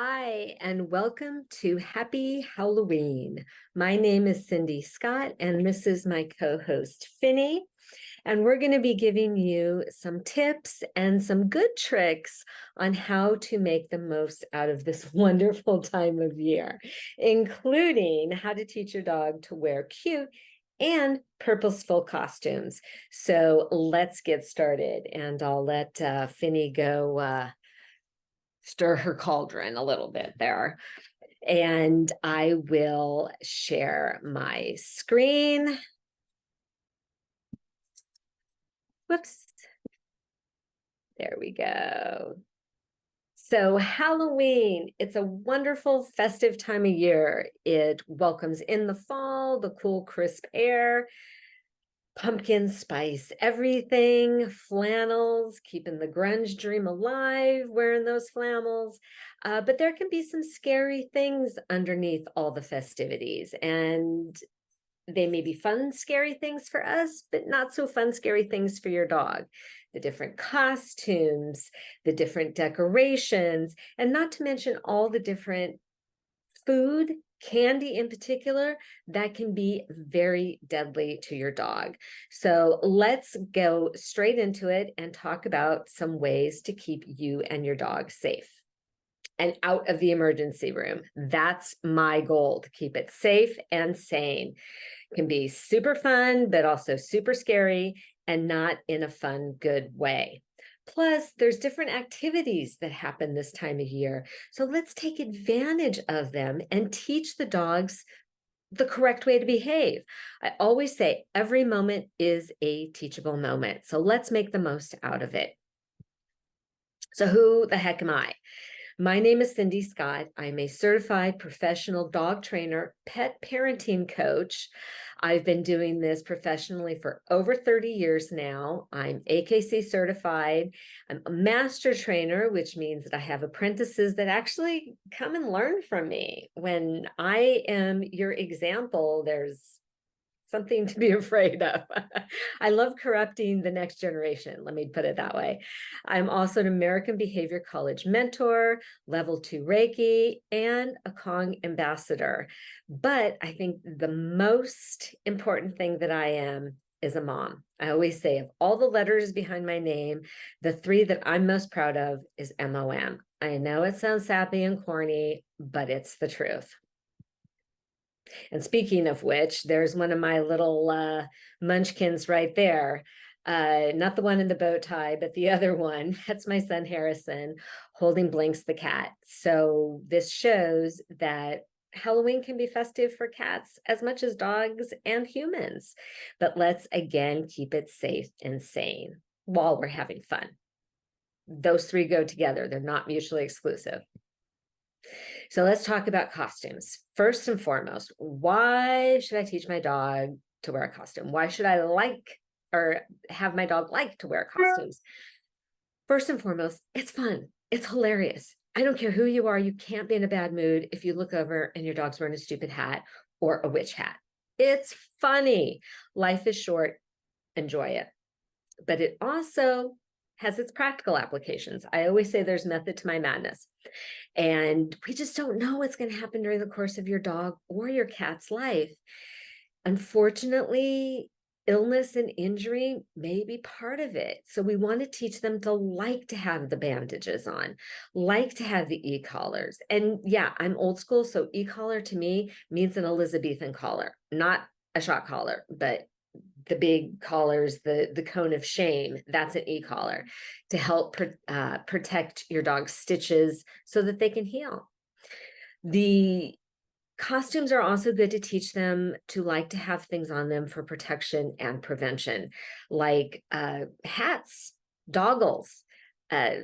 Hi, and welcome to Happy Halloween. My name is Cindy Scott, and this is my co-host, Finny. And we're going to be giving you some tips and some good tricks on how to make the most out of this wonderful time of year, including how to teach your dog to wear cute and purposeful costumes. So let's get started, and I'll let Finny go stir her cauldron a little bit there. And I will share my screen. Whoops. There we go. So Halloween, it's a wonderful festive time of year. It welcomes in the fall, the cool, crisp air, pumpkin spice everything, flannels, keeping the grunge dream alive, wearing those flannels. But there can be some scary things underneath all the festivities. And they may be fun, scary things for us, but not so fun, scary things for your dog. The different costumes, the different decorations, and not to mention all the different food, candy in particular, that can be very deadly to your dog. So let's go straight into it and talk about some ways to keep you and your dog safe and out of the emergency room. That's my goal, to keep it safe and sane. It can be super fun, but also super scary and not in a fun, good way. Plus, there's different activities that happen this time of year. So let's take advantage of them and teach the dogs the correct way to behave. I always say every moment is a teachable moment. So let's make the most out of it. So who the heck am I? My name is Cindy Scott. I'm a certified professional dog trainer, pet parenting coach. I've been doing this professionally for over 30 years now. I'm AKC certified. I'm a master trainer, which means that I have apprentices that actually come and learn from me. When I am your example, there's something to be afraid of. I love corrupting the next generation. Let me put it that way. I'm also an American Behavior College mentor, level 2 Reiki, and a Kong ambassador. But I think the most important thing that I am is a mom. I always say, of all the letters behind my name, the three that I'm most proud of is MOM. I know it sounds sappy and corny, but it's the truth. And speaking of which, there's one of my little munchkins right there. Not the one in the bow tie, but the other one. That's my son Harrison holding Blinks the cat. So this shows that Halloween can be festive for cats as much as dogs and humans. But let's again keep it safe and sane while we're having fun. Those three go together. They're not mutually exclusive. So let's talk about costumes. First and foremost, why should I teach my dog to wear a costume? Why should I like or have my dog like to wear costumes? First and foremost, it's fun. It's hilarious. I don't care who you are. You can't be in a bad mood if you look over and your dog's wearing a stupid hat or a witch hat. It's funny. Life is short. Enjoy it. But it also has its practical applications. I always say there's method to my madness. And we just don't know what's going to happen during the course of your dog or your cat's life. Unfortunately, illness and injury may be part of it. So we want to teach them to like to have the bandages on, like to have the e-collars. And yeah, I'm old school. So e-collar to me means an Elizabethan collar, not a shock collar, but the big collars, the cone of shame, that's an e-collar to help protect your dog's stitches so that they can heal. The costumes are also good to teach them to like to have things on them for protection and prevention, like hats, doggles,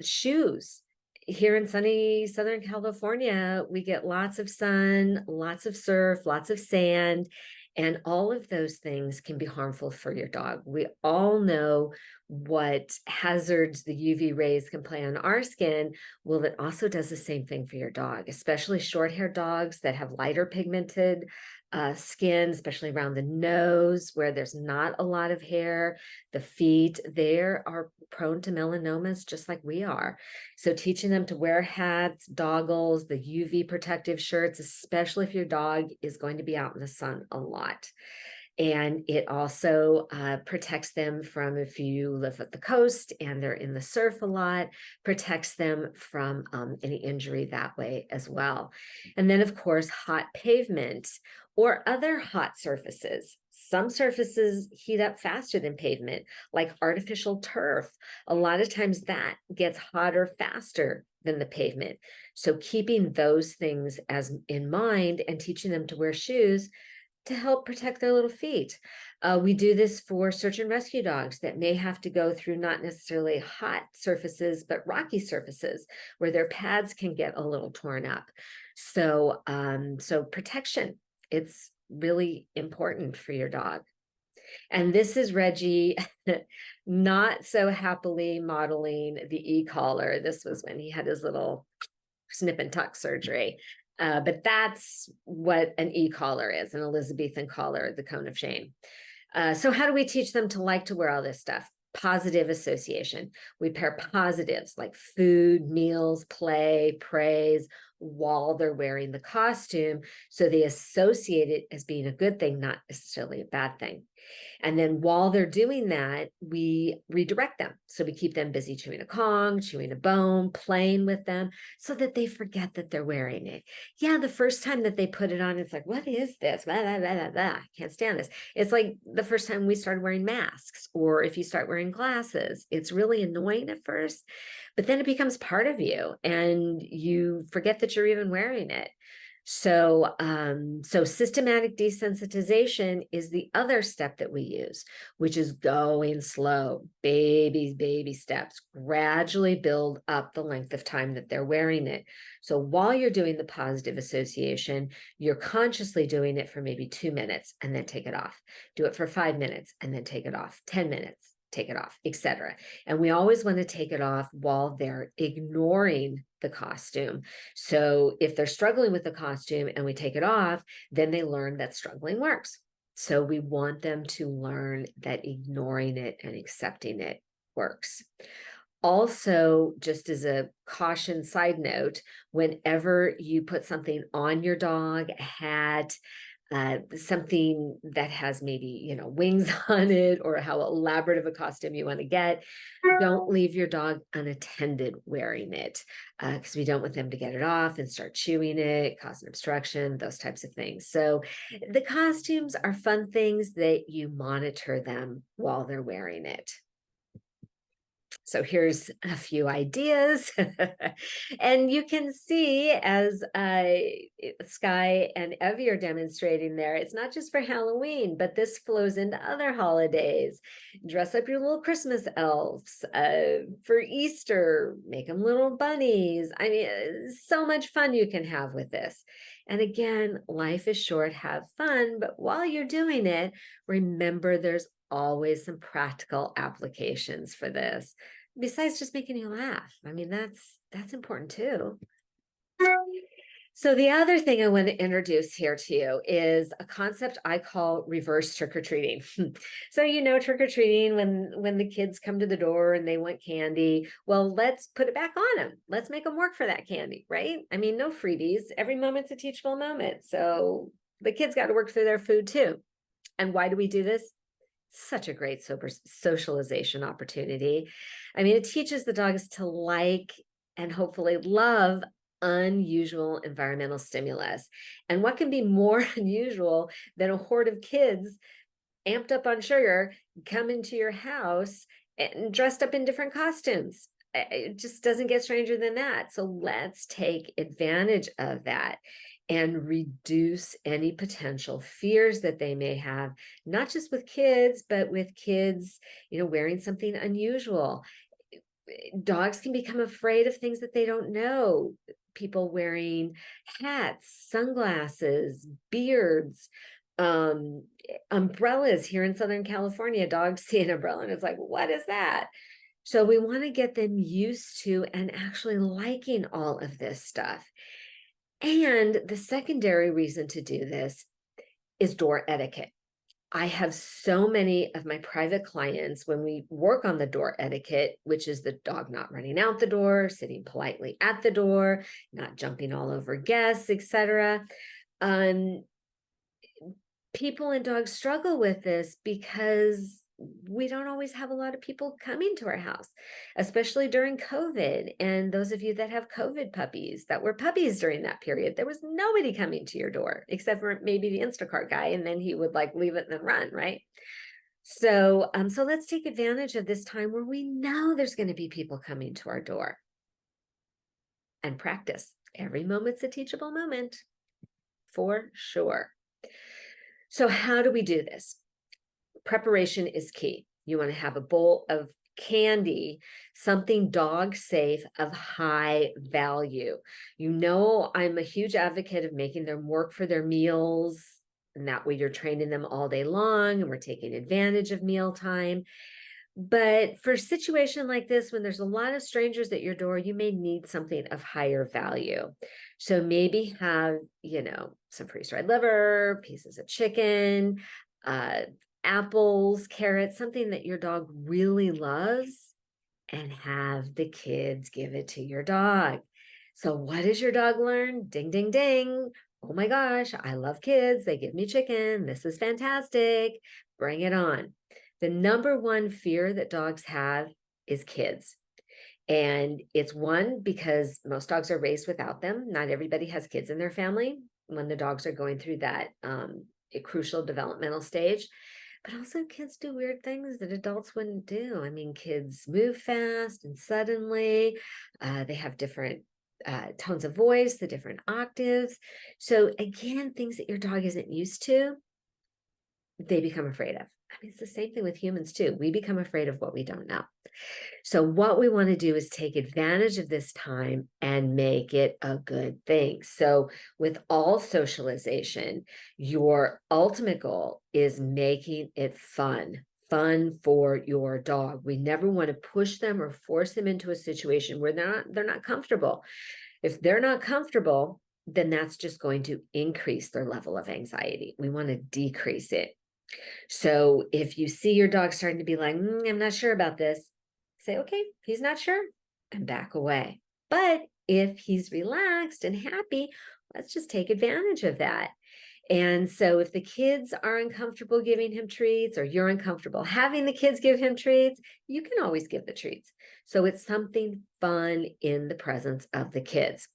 shoes. Here in sunny Southern California, we get lots of sun, lots of surf, lots of sand, and all of those things can be harmful for your dog. We all know what hazards the UV rays can play on our skin. Well, it also does the same thing for your dog, especially short-haired dogs that have lighter pigmented skin, especially around the nose where there's not a lot of hair. The feet, they are prone to melanomas just like we are. So teaching them to wear hats, goggles, the UV protective shirts, especially if your dog is going to be out in the sun a lot. And it also protects them from, if you live at the coast and they're in the surf a lot, protects them from any injury that way as well. And then, of course, hot pavement or other hot surfaces. Some surfaces heat up faster than pavement, like artificial turf. A lot of times that gets hotter faster than the pavement. So keeping those things as in mind and teaching them to wear shoes to help protect their little feet. We do this for search and rescue dogs that may have to go through not necessarily hot surfaces, but rocky surfaces where their pads can get a little torn up. So, so protection, it's really important for your dog. And this is Reggie not so happily modeling the e-collar. This was when he had his little snip and tuck surgery. But that's what an e-collar is, an Elizabethan collar, the cone of shame. So how do we teach them to like to wear all this stuff? Positive association. We pair positives like food, meals, play, praise while they're wearing the costume. So they associate it as being a good thing, not necessarily a bad thing. And then while they're doing that, we redirect them. So we keep them busy chewing a Kong, chewing a bone, playing with them so that they forget that they're wearing it. Yeah, the first time that they put it on, it's like, what is this? Blah, blah, blah, blah, blah. I can't stand this. It's like the first time we started wearing masks, or if you start wearing glasses, it's really annoying at first, but then it becomes part of you and you forget that you're even wearing it. So, so systematic desensitization is the other step that we use, which is going slow, baby steps, gradually build up the length of time that they're wearing it. So while you're doing the positive association, you're consciously doing it for maybe 2 minutes and then take it off. Do it for 5 minutes and then take it off, 10 minutes. Take it off, etc. And we always want to take it off while they're ignoring the costume. So if they're struggling with the costume and we take it off, then they learn that struggling works. So we want them to learn that ignoring it and accepting it works. Also, just as a caution side note, whenever you put something on your dog, a hat, something that has maybe, wings on it, or how elaborate of a costume you want to get, don't leave your dog unattended wearing it, because we don't want them to get it off and start chewing it, cause an obstruction, those types of things. So the costumes are fun things that you monitor them while they're wearing it. So here's a few ideas. And you can see as Sky and Evie are demonstrating there, it's not just for Halloween, but this flows into other holidays. Dress up your little Christmas elves. For Easter, make them little bunnies. I mean, so much fun you can have with this. And again, life is short, have fun, but while you're doing it, remember there's always some practical applications for this, besides just making you laugh. I mean, that's important too. So the other thing I want to introduce here to you is a concept I call reverse trick-or-treating. So, trick-or-treating, when the kids come to the door and they want candy, well, let's put it back on them. Let's make them work for that candy, right? I mean, no freebies. Every moment's a teachable moment. So the kids got to work through their food too. And why do we do this? Such a great socialization opportunity. I mean, it teaches the dogs to like and hopefully love unusual environmental stimulus. And what can be more unusual than a horde of kids amped up on sugar come into your house and dressed up in different costumes? It just doesn't get stranger than that. So let's take advantage of that and reduce any potential fears that they may have, not just with kids, but with kids, wearing something unusual. Dogs can become afraid of things that they don't know. People wearing hats, sunglasses, beards, umbrellas. Here in Southern California, dogs see an umbrella and it's like, what is that? So we want to get them used to and actually liking all of this stuff. And the secondary reason to do this is door etiquette. I have so many of my private clients when we work on the door etiquette, which is the dog not running out the door, sitting politely at the door, not jumping all over guests, etc. Um, People and dogs struggle with this because we don't always have a lot of people coming to our house, especially during COVID. And those of you that have COVID puppies that were puppies during that period, there was nobody coming to your door except for maybe the Instacart guy. And then he would like leave it and then run, right? So let's take advantage of this time where we know there's going to be people coming to our door and practice. Every moment's a teachable moment, for sure. So how do we do this? Preparation is key. You want to have a bowl of candy, something dog safe of high value. You know, I'm a huge advocate of making them work for their meals. And that way you're training them all day long and we're taking advantage of mealtime. But for a situation like this, when there's a lot of strangers at your door, you may need something of higher value. So maybe have, some freeze-dried liver, pieces of chicken, apples, carrots, something that your dog really loves, and have the kids give it to your dog. So what does your dog learn? Ding, ding, ding. Oh my gosh, I love kids. They give me chicken. This is fantastic. Bring it on. The number one fear that dogs have is kids. And it's one, because most dogs are raised without them. Not everybody has kids in their family when the dogs are going through that a crucial developmental stage. But also kids do weird things that adults wouldn't do. I mean, kids move fast and suddenly. They have different tones of voice, the different octaves. So again, things that your dog isn't used to, they become afraid of. I mean, it's the same thing with humans too. We become afraid of what we don't know. So what we want to do is take advantage of this time and make it a good thing. So with all socialization, your ultimate goal is making it fun for your dog. We never want to push them or force them into a situation where they're not comfortable. If they're not comfortable, then that's just going to increase their level of anxiety. We want to decrease it. So if you see your dog starting to be like, I'm not sure about this, say, okay, he's not sure, and back away. But if he's relaxed and happy, let's just take advantage of that. And so if the kids are uncomfortable giving him treats, or you're uncomfortable having the kids give him treats, you can always give the treats. So it's something fun in the presence of the kids.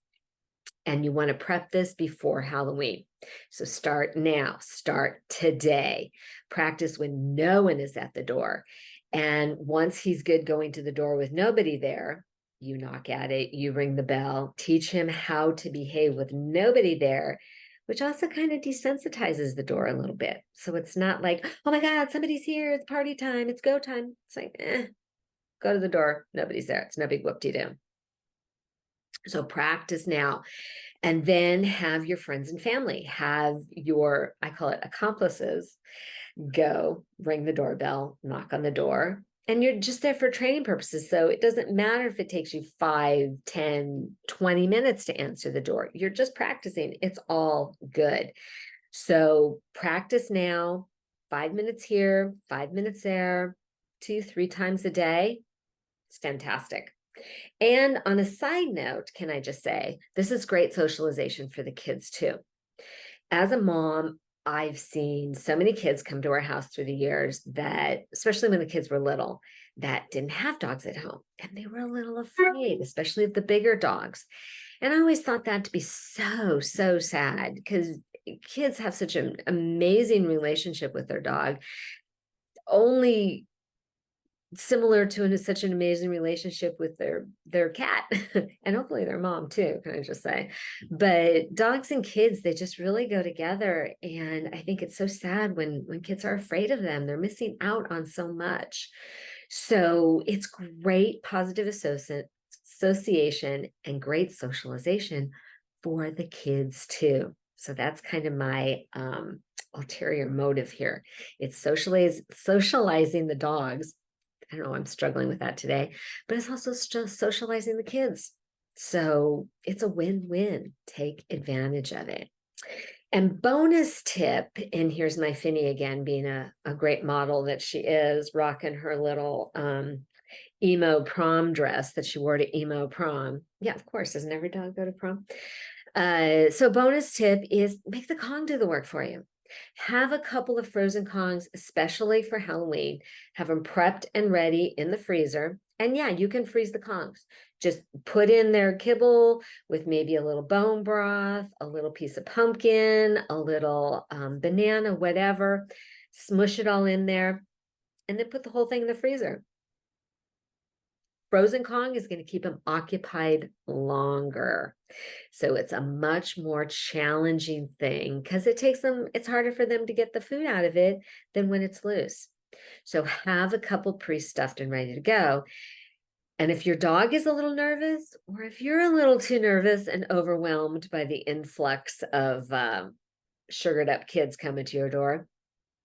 And you want to prep this before Halloween. So start now, start today. Practice when no one is at the door. And once he's good going to the door with nobody there, you knock at it, you ring the bell, teach him how to behave with nobody there, which also kind of desensitizes the door a little bit. So it's not like, oh my God, somebody's here, it's party time, it's go time. It's like, go to the door, nobody's there. It's no big whoop-de-doo. So practice now. And then have your friends and family, have your, I call it accomplices, go ring the doorbell, knock on the door, and you're just there for training purposes. So it doesn't matter if it takes you 5, 10, 20 minutes to answer the door. You're just practicing. It's all good. So practice now, 5 minutes here, 5 minutes there, 2, 3 times a day. It's fantastic. And on a side note, can I just say, this is great socialization for the kids too. As a mom, I've seen so many kids come to our house through the years that, especially when the kids were little, that didn't have dogs at home. And they were a little afraid, especially of the bigger dogs. And I always thought that to be so, so sad, because kids have such an amazing relationship with their dog. Only similar to such an amazing relationship with their cat and hopefully their mom too, can I just say. But dogs and kids, they just really go together. And I think it's so sad when kids are afraid of them. They're missing out on so much. So it's great positive association and great socialization for the kids too. So that's kind of my ulterior motive here. It's socializing the dogs. I don't know, I'm struggling with that today, but it's also just socializing the kids. So it's a win-win. Take advantage of it. And bonus tip, and here's my Finny again, being a great model that she is, rocking her little emo prom dress that she wore to emo prom. Yeah, of course, doesn't every dog go to prom? So bonus tip is make the Kong do the work for you. Have a couple of frozen Kongs, especially for Halloween. Have them prepped and ready in the freezer. And yeah, you can freeze the Kongs. Just put in their kibble with maybe a little bone broth, a little piece of pumpkin, a little banana, whatever. Smush it all in there and then put the whole thing in the freezer. Frozen Kong is going to keep them occupied longer. So it's a much more challenging thing because it's harder for them to get the food out of it than when it's loose. So have a couple pre-stuffed and ready to go. And if your dog is a little nervous, or if you're a little too nervous and overwhelmed by the influx of sugared up kids coming to your door,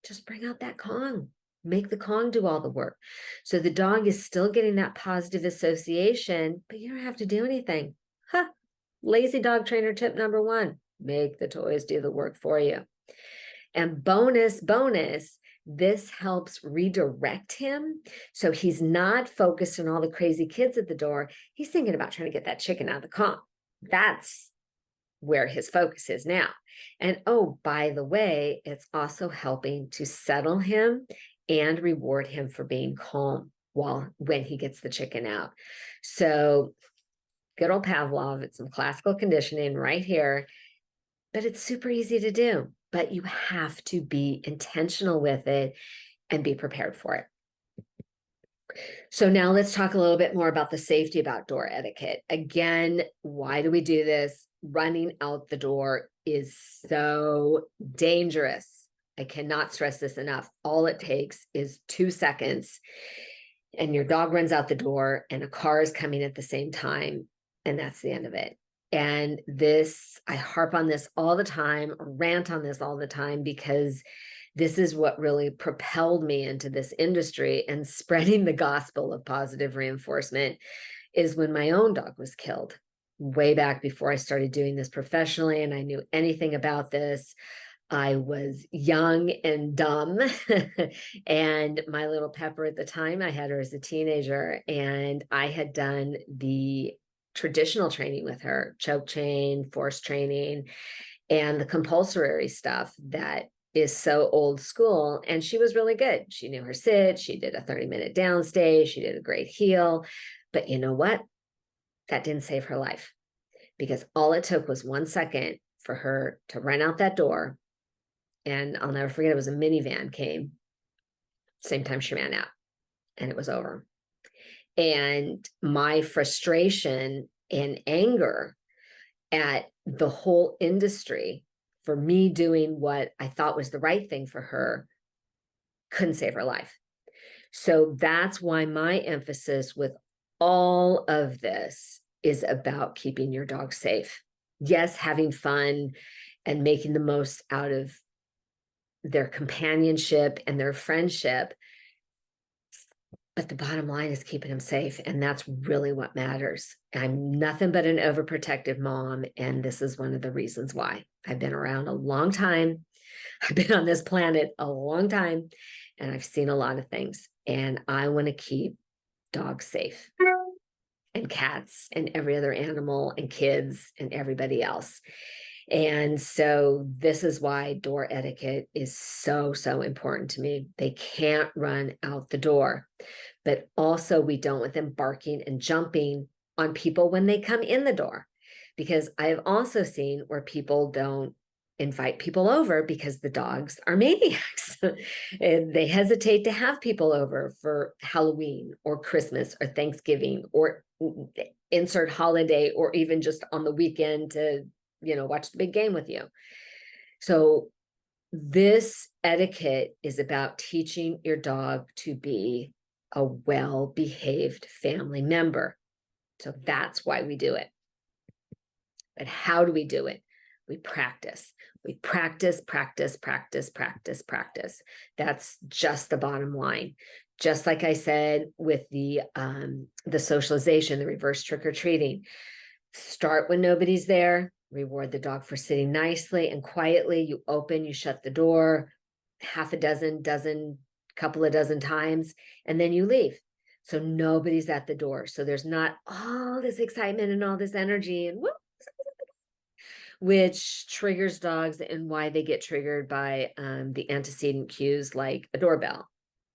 just bring out that Kong. Make the Kong do all the work. So the dog is still getting that positive association, but you don't have to do anything. Huh. Lazy dog trainer tip number 1, make the toys do the work for you. And bonus, this helps redirect him. So he's not focused on all the crazy kids at the door. He's thinking about trying to get that chicken out of the Kong. That's where his focus is now. And oh, by the way, it's also helping to settle him and reward him for being calm when he gets the chicken out. So good old Pavlov, it's some classical conditioning right here, but it's super easy to do, but you have to be intentional with it and be prepared for it. So now let's talk a little bit more about the safety about door etiquette. Again, why do we do this? Running out the door is so dangerous. I cannot stress this enough. All it takes is 2 seconds and your dog runs out the door and a car is coming at the same time, and that's the end of it. And this, I harp on this all the time, rant on this all the time, because this is what really propelled me into this industry and spreading the gospel of positive reinforcement is when my own dog was killed way back before I started doing this professionally and I knew anything about this. I was young and dumb and my little Pepper at the time, I had her as a teenager and I had done the traditional training with her, choke chain, force training, and the compulsory stuff that is so old school. And she was really good. She knew her sit. She did a 30-minute downstay. She did a great heel. But you know what? That didn't save her life because all it took was 1 second for her to run out that door. And I'll never forget, it was a minivan came. Same time she ran out and it was over. And my frustration and anger at the whole industry for me doing what I thought was the right thing for her couldn't save her life. So that's why my emphasis with all of this is about keeping your dog safe. Yes, having fun and making the most out of their companionship and their friendship. But the bottom line is keeping them safe. And that's really what matters. I'm nothing but an overprotective mom. And this is one of the reasons why. I've been around a long time. I've been on this planet a long time. And I've seen a lot of things. And I want to keep dogs safe. And cats and every other animal and kids and everybody else. And so this is why door etiquette is so, so important to me. They can't run out the door, but also we don't want them barking and jumping on people when they come in the door, because I've also seen where people don't invite people over because the dogs are maniacs. And they hesitate to have people over for Halloween or Christmas or Thanksgiving or insert holiday or even just on the weekend to watch the big game with you. So this etiquette is about teaching your dog to be a well-behaved family member. So that's why we do it. But how do we do it? We practice. We practice. That's just the bottom line. Just like I said with the socialization, the reverse trick-or-treating. Start when nobody's there. reward the dog for sitting nicely and quietly. You open, you shut the door half a dozen, couple of dozen times, and then you leave. So nobody's at the door. So there's not all this excitement and all this energy and whoop, which triggers dogs and why they get triggered by the antecedent cues like a doorbell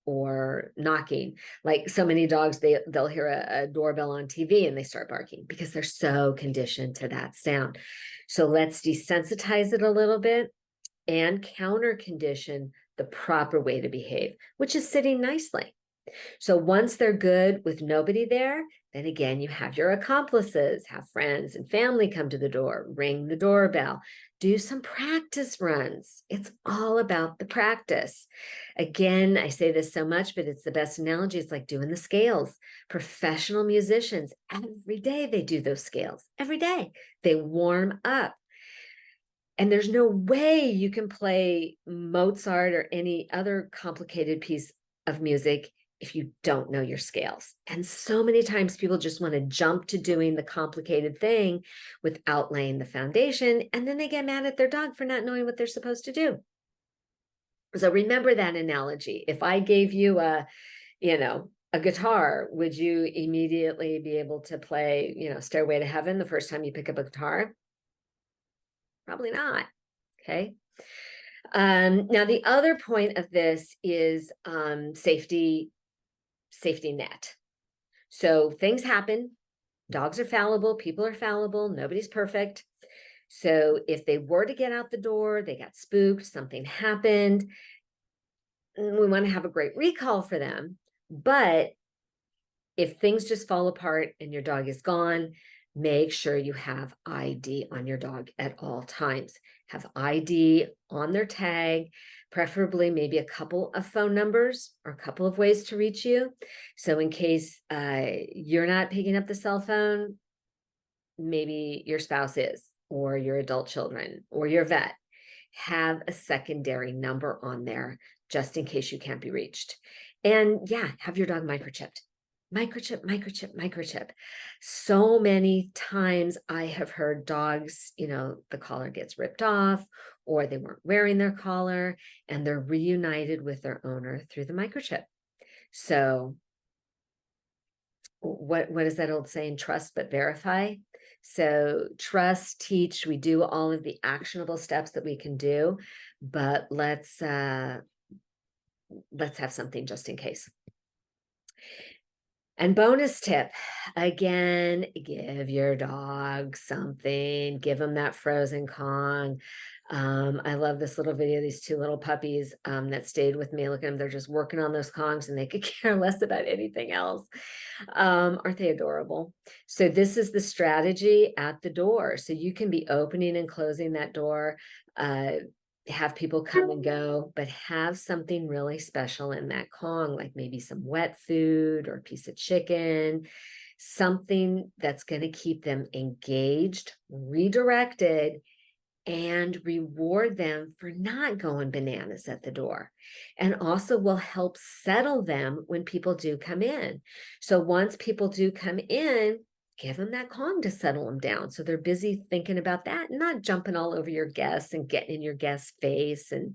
or knocking. Like so many dogs, they'll hear a doorbell on TV and they start barking because they're so conditioned to that sound. So let's desensitize it a little bit and counter condition the proper way to behave, which is sitting nicely. So once they're good with nobody there, then again, you have your accomplices, have friends and family come to the door, ring the doorbell, do some practice runs. It's all about the practice. Again, I say this so much, but it's the best analogy. It's like doing the scales. Professional musicians, every day they do those scales. Every day they warm up. And there's no way you can play Mozart or any other complicated piece of music if you don't know your scales. And so many times people just want to jump to doing the complicated thing without laying the foundation. And then they get mad at their dog for not knowing what they're supposed to do. So remember that analogy. If I gave you a guitar, would you immediately be able to play, Stairway to Heaven the first time you pick up a guitar? Probably not. Okay. Now the other point of this is safety net. So things happen. Dogs are fallible. People are fallible. Nobody's perfect. So if they were to get out the door, they got spooked, something happened, we want to have a great recall for them. But if things just fall apart and your dog is gone, make sure you have ID on your dog at all times. Have ID on their tag, preferably maybe a couple of phone numbers or a couple of ways to reach you. So in case you're not picking up the cell phone, maybe your spouse is, or your adult children, or your vet. Have a secondary number on there just in case you can't be reached. And yeah, have your dog microchipped. Microchip. So many times I have heard dogs, the collar gets ripped off or they weren't wearing their collar and they're reunited with their owner through the microchip. So what is that old saying? Trust but verify. So trust, teach, we do all of the actionable steps that we can do, but let's have something just in case. And bonus tip, again, give your dog something, give them that frozen Kong. I love this little video, these two little puppies that stayed with me. Look at them, they're just working on those Kongs and they could care less about anything else. Aren't they adorable? So this is the strategy at the door. So you can be opening and closing that door, have people come and go, but have something really special in that Kong, like maybe some wet food or a piece of chicken, something that's going to keep them engaged, redirected, and reward them for not going bananas at the door. And also will help settle them when people do come in. So once people do come in, give them that Kong to settle them down. So they're busy thinking about that, not jumping all over your guests and getting in your guest's face and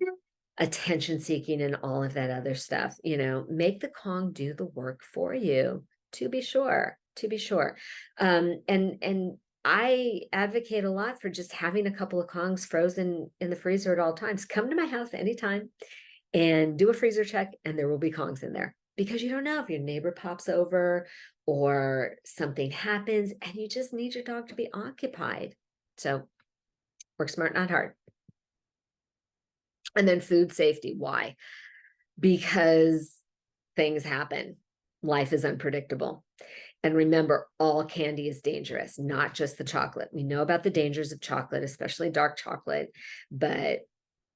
attention seeking and all of that other stuff. Make the Kong do the work for you, to be sure. And I advocate a lot for just having a couple of Kongs frozen in the freezer at all times. Come to my house anytime and do a freezer check, and there will be Kongs in there because you don't know if your neighbor pops over or something happens and you just need your dog to be occupied. So work smart, not hard. And then food safety. Why? Because things happen. Life is unpredictable. And remember, all candy is dangerous, not just the chocolate. We know about the dangers of chocolate, especially dark chocolate, but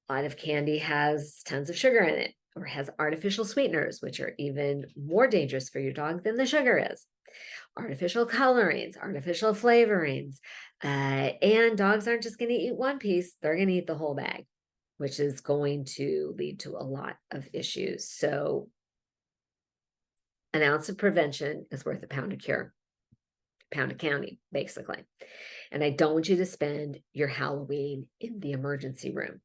a lot of candy has tons of sugar in it or has artificial sweeteners, which are even more dangerous for your dog than the sugar is. Artificial colorings, artificial flavorings, and dogs aren't just going to eat one piece, they're going to eat the whole bag, which is going to lead to a lot of issues. So an ounce of prevention is worth a pound of cure. pound of candy, basically. And I don't want you to spend your Halloween in the emergency room.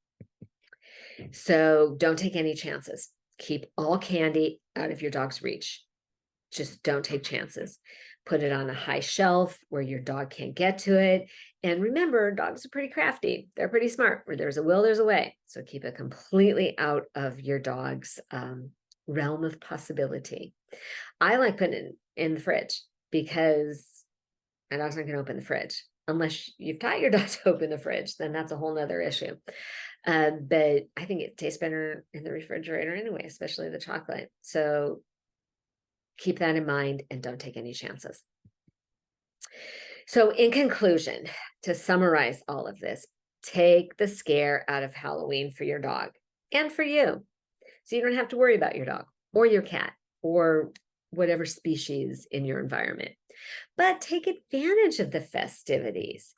So don't take any chances. Keep all candy out of your dog's reach. Just don't take chances. Put it on a high shelf where your dog can't get to it. And remember, dogs are pretty crafty. They're pretty smart. Where there's a will, there's a way. So keep it completely out of your dog's realm of possibility. I like putting it in the fridge because my dog's not going to open the fridge unless you've taught your dog to open the fridge. Then that's a whole nother issue. But I think it tastes better in the refrigerator anyway, especially the chocolate. So keep that in mind and don't take any chances. So in conclusion, to summarize all of this, take the scare out of Halloween for your dog and for you. So you don't have to worry about your dog or your cat or whatever species in your environment, but take advantage of the festivities.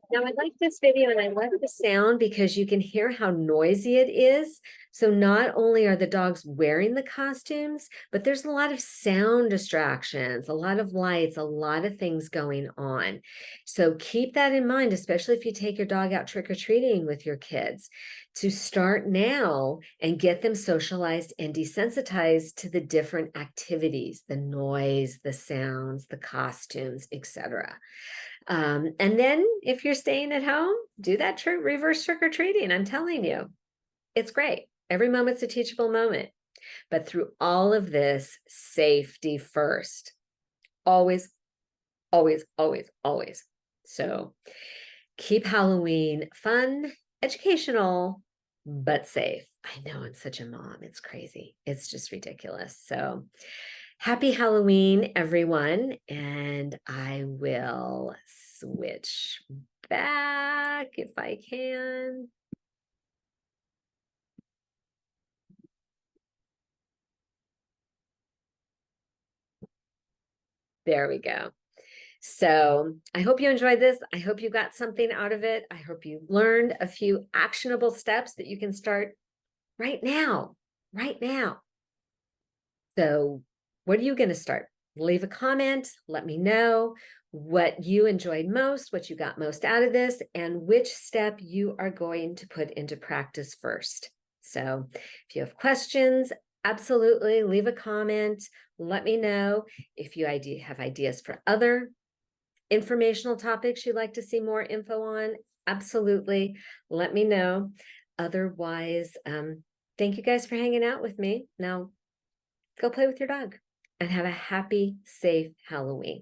Now, I like this video and I like the sound because you can hear how noisy it is. So not only are the dogs wearing the costumes, but there's a lot of sound distractions, a lot of lights, a lot of things going on. So keep that in mind, especially if you take your dog out trick-or-treating with your kids, to start now and get them socialized and desensitized to the different activities, the noise, the sounds, the costumes, etc. And then if you're staying at home, do that reverse trick-or-treating. I'm telling you, it's great. Every moment's a teachable moment. But through all of this, safety first. Always, always, always, always. So keep Halloween fun, educational, but safe. I know I'm such a mom. It's crazy. It's just ridiculous. So happy Halloween, everyone. And I will switch back if I can. There we go. So I hope you enjoyed this. I hope you got something out of it. I hope you learned a few actionable steps that you can start right now, right now. So what are you going to start? Leave a comment. Let me know what you enjoyed most, what you got most out of this, and which step you are going to put into practice first. So if you have questions, absolutely leave a comment. Let me know if you have ideas for other informational topics you'd like to see more info on. Absolutely. Let me know. Otherwise, thank you guys for hanging out with me. Now, go play with your dog and have a happy, safe Halloween.